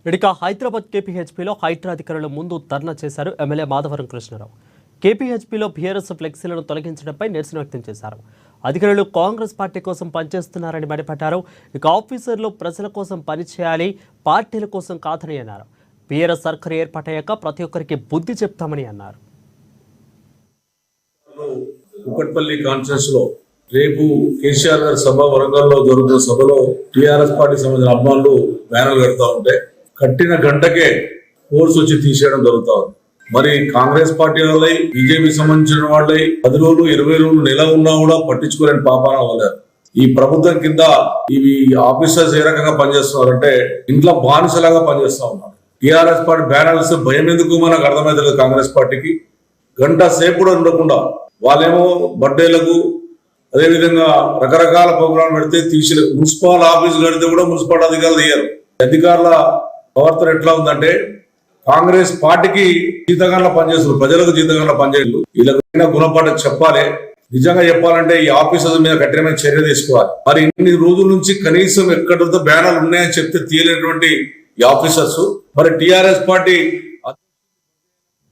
ఇక హైదరాబాద్ కేపీహెచ్పీలో హైడ్రా అధికారుల ముందు ధర్నా చేశారు ఎమ్మెల్యే మాధవరం కృష్ణారావు. కేపీహెచ్పీలో బీఆర్ఎస్ ఫ్లెక్సీలను తొలగించడంపై నిరసన వ్యక్తం చేశారు. అధికారులు కాంగ్రెస్ పార్టీ కోసం పనిచేస్తున్నారని మండిపడ్డారు. ఇక ఆఫీసర్లు ప్రజల కోసం పనిచేయాలి, పార్టీల కోసం కాదని అన్నారు. బీఆర్ఎస్ సర్కారు ఏర్పాటయ్యాక ప్రతి ఒక్కరికి బుద్ధి చెప్తామని అన్నారు. కుకట్పల్లి కాన్ఫరెన్స్ లో రేపు కేసీఆర్ గారి సభ వరంగల్లో జరుగుతున్న సభలో టీఆర్ఎస్ పార్టీ సంబంధించిన అభిమానులు బ్యానర్లు పెడతా ఉంటే కట్టిన గంటకే ఫోర్స్ వచ్చి తీసేయడం జరుగుతా ఉంది. మరి కాంగ్రెస్ పార్టీ వాళ్ళై బీజేపీ సంబంధించిన వాళ్ళై 10 రోజులు 20 రోజులు నెల ఉన్నా కూడా పట్టించుకోలేని పాపాన అవ్వలేదు. ఈ ప్రభుత్వం కింద ఇవి ఆఫీసర్స్ ఏ రకంగా పనిచేస్తున్నారంటే ఇంట్లో బానిసలాగా పనిచేస్తా ఉన్నారు. టీఆర్ఎస్ పార్టీ బ్యానర్స్ భయం ఎందుకు మనకు అర్థమైతే కాంగ్రెస్ పార్టీకి గంట సేపు కూడా ఉండకుండా వాళ్ళేమో బర్త్డేలకు అదేవిధంగా రకరకాల ప్రోగ్రాం పెడితే తీసి మున్సిపల్ ఆఫీస్ కడితే కూడా మున్సిపల్ అధికారులు తీయరు. అధికారుల ప్రవర్తన ఎట్లా ఉందంటే కాంగ్రెస్ పార్టీకి జీతగాళ్ళ పనిచేస్తారు, ప్రజలకు జీతగాళ్ళ పనిచేయరు. వీళ్ళకి గుణపాఠం చెప్పాలి. నిజంగా చెప్పాలంటే ఈ ఆఫీసర్ల మీద కఠినమైన చర్య తీసుకోవాలి. మరి ఇన్ని రోజుల నుంచి కనీసం ఎక్కడితో బ్యానర్లు ఉన్నాయని చెప్తే తీయలేనటువంటి ఈ ఆఫీసర్స్ మరి టీఆర్ఎస్ పార్టీ